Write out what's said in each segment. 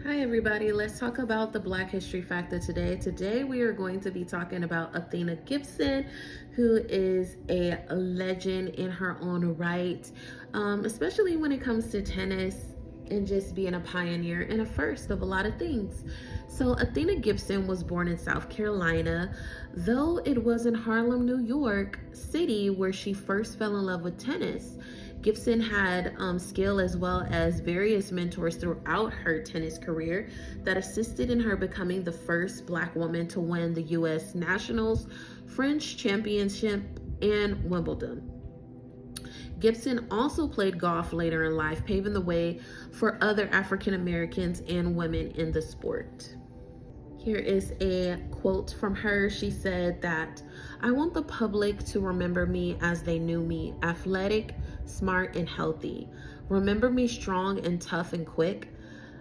Hi everybody, let's talk about the Black History Factor today. Today we are going to be talking about Althea Gibson, who is a legend in her own right, especially when it comes to tennis and just being a pioneer and a first of a lot of things. So Althea Gibson was born in South Carolina, though it was in Harlem, New York City where she first fell in love with tennis. Gibson had skill as well as various mentors throughout her tennis career that assisted in her becoming the first Black woman to win the U.S. Nationals, French Championship, and Wimbledon. Gibson also played golf later in life, paving the way for other African Americans and women in the sport. Here is a quote from her. She said that, "I want the public to remember me as they knew me, athletic, smart, and healthy. Remember me strong and tough and quick,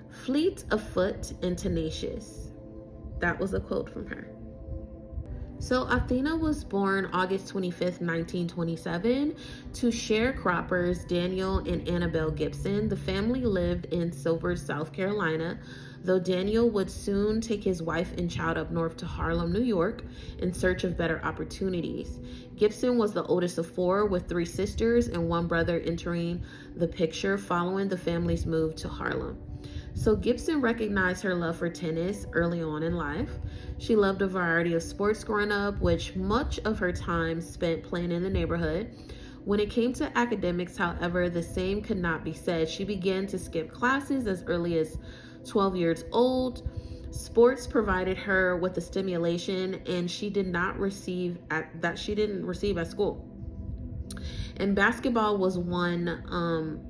fleet of foot and tenacious." That was a quote from her. So Althea was born August 25th, 1927 to sharecroppers Daniel and Annabelle Gibson. The family lived in Silver, South Carolina, though Daniel would soon take his wife and child up north to Harlem, New York, in search of better opportunities. Gibson was the oldest of four, with three sisters and one brother entering the picture following the family's move to Harlem. So Gibson recognized her love for tennis early on in life. She loved a variety of sports growing up, which much of her time spent playing in the neighborhood. When it came to academics, however, the same could not be said. She began to skip classes as early as 12 years old. Sports provided her with the stimulation and she didn't receive at school. And basketball was one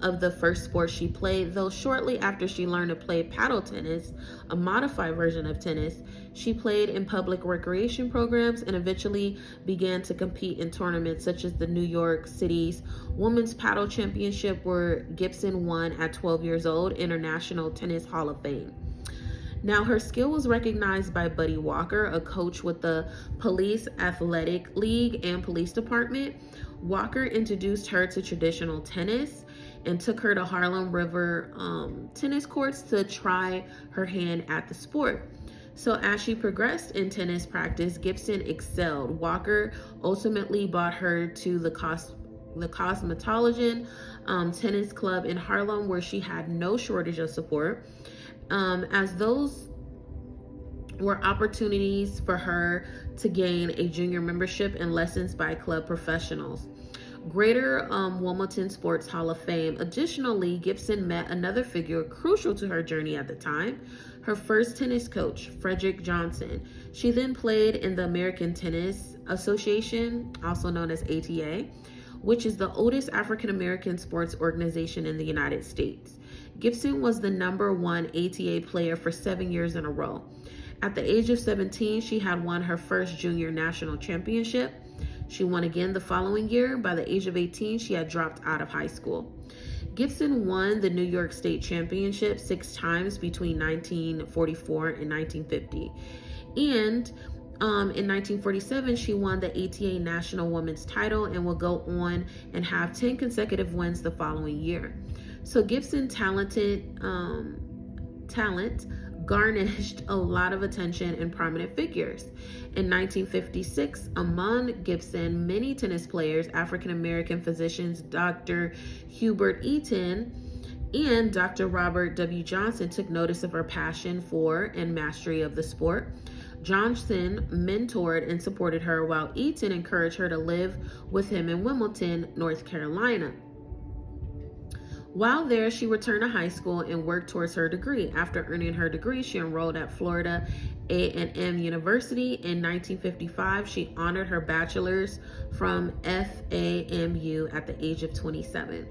of the first sports she played, though shortly after she learned to play paddle tennis, a modified version of tennis. She played in public recreation programs and eventually began to compete in tournaments such as the New York City's Women's Paddle Championship, where Gibson won at 12 years old, International Tennis Hall of Fame. Now, her skill was recognized by Buddy Walker, a coach with the Police Athletic League and Police Department. Walker introduced her to traditional tennis and took her to Harlem River tennis courts to try her hand at the sport. So as she progressed in tennis practice, Gibson excelled. Walker ultimately brought her to the Cosmopolitan Tennis Club in Harlem, where she had no shortage of support, as those were opportunities for her to gain a junior membership and lessons by club professionals. Greater Wilmington Sports Hall of Fame. Additionally, Gibson met another figure crucial to her journey at the time, her first tennis coach, Frederick Johnson. She then played in the American Tennis Association, also known as ATA, which is the oldest African American sports organization in the United States. Gibson was the #1 ATA player for 7 years in a row. At the age of 17, she had won her first junior national championship. She won again the following year. By the age of 18, she had dropped out of high school. Gibson won the New York State Championship 6 times between 1944 and 1950. And in 1947, she won the ATA National Women's title and will go on and have 10 consecutive wins the following year. So Gibson's talent garnished a lot of attention and prominent figures. In 1956, among Gibson many tennis players, African American physicians Dr. Hubert Eaton and Dr. Robert W. Johnson took notice of her passion for and mastery of the sport. Johnson mentored and supported her, while Eaton encouraged her to live with him in Wilmington, North Carolina. While there, she returned to high school and worked towards her degree. After earning her degree, she enrolled at Florida A&M University. In 1955, she honored her bachelor's from FAMU at the age of 27.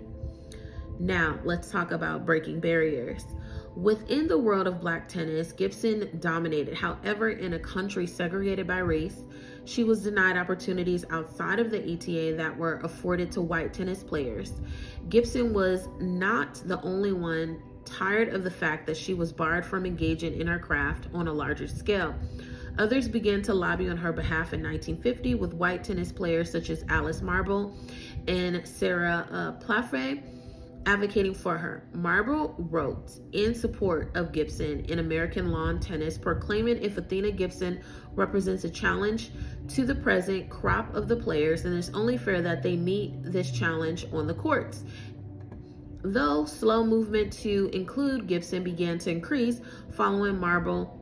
Now, let's talk about breaking barriers. Within the world of Black tennis, Gibson dominated. However, in a country segregated by race, she was denied opportunities outside of the ATA that were afforded to white tennis players. Gibson was not the only one tired of the fact that she was barred from engaging in her craft on a larger scale. Others began to lobby on her behalf in 1950, with white tennis players such as Alice Marble and Sarah Plaffey advocating for her. Marble wrote in support of Gibson in American Lawn Tennis, proclaiming if Althea Gibson represents a challenge to the present crop of the players, then it's only fair that they meet this challenge on the courts. Though slow movement to include Gibson began to increase following Marble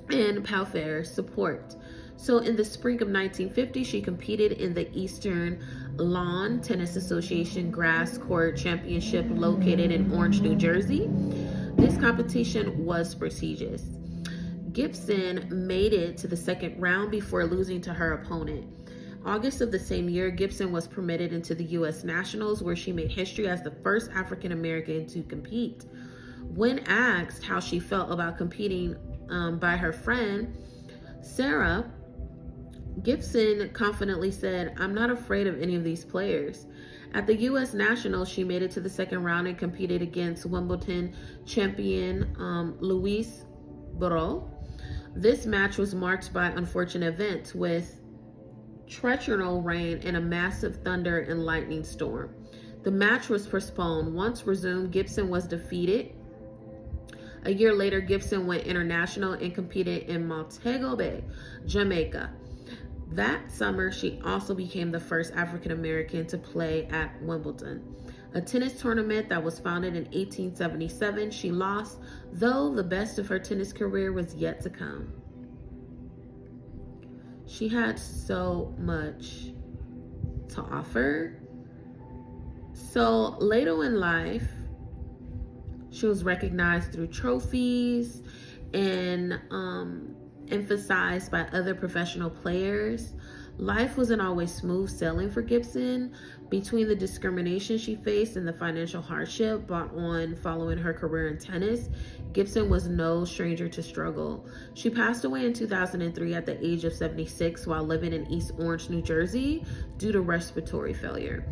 and Playfair's support. So in the spring of 1950, she competed in the Eastern Lawn Tennis Association Grass Court Championship located in Orange, New Jersey. This competition was prestigious. Gibson made it to the second round before losing to her opponent. August of the same year, Gibson was permitted into the U.S. Nationals, where she made history as the first African American to compete. When asked how she felt about competing by her friend Sarah, Gibson confidently said, "I'm not afraid of any of these players." At the U.S. Nationals, she made it to the second round and competed against Wimbledon champion Louise Burrell. This match was marked by unfortunate events with torrential rain and a massive thunder and lightning storm. The match was postponed. Once resumed, Gibson was defeated. A year later, Gibson went international and competed in Montego Bay, Jamaica. That summer, she also became the first African American to play at Wimbledon, a tennis tournament that was founded in 1877. She lost, though the best of her tennis career was yet to come. She had so much to offer. So later in life, she was recognized through trophies and emphasized by other professional players. Life wasn't always smooth sailing for Gibson. Between the discrimination she faced and the financial hardship brought on following her career in tennis, Gibson was no stranger to struggle. She passed away in 2003 at the age of 76 while living in East Orange, New Jersey, due to respiratory failure.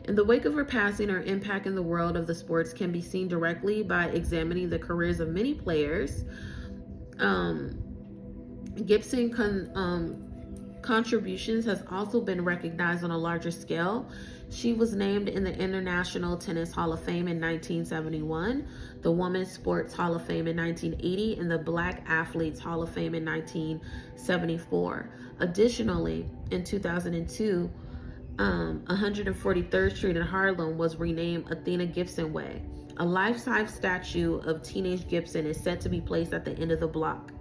In the wake of her passing, her impact in the world of the sports can be seen directly by examining the careers of many players. Gibson contributions has also been recognized on a larger scale. She was named in the International Tennis Hall of Fame in 1971, the Women's Sports Hall of Fame in 1980, and the Black Athletes Hall of Fame in 1974. Additionally, in 2002, 143rd Street in Harlem was renamed Althea Gibson Way. A life-size statue of teenage Gibson is set to be placed at the end of the block.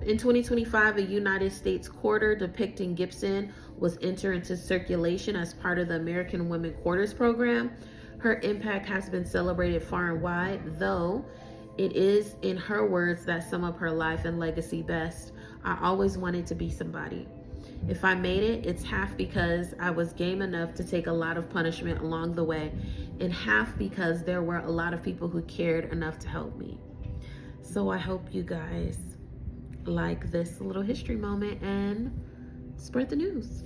In 2025, a United States quarter depicting Gibson was entered into circulation as part of the American Women Quarters program. Her impact has been celebrated far and wide, though it is, in her words, that sum up her life and legacy best. "I always wanted to be somebody. If I made it, it's half because I was game enough to take a lot of punishment along the way, and half because there were a lot of people who cared enough to help me." So I hope you guys like this little history moment and spread the news.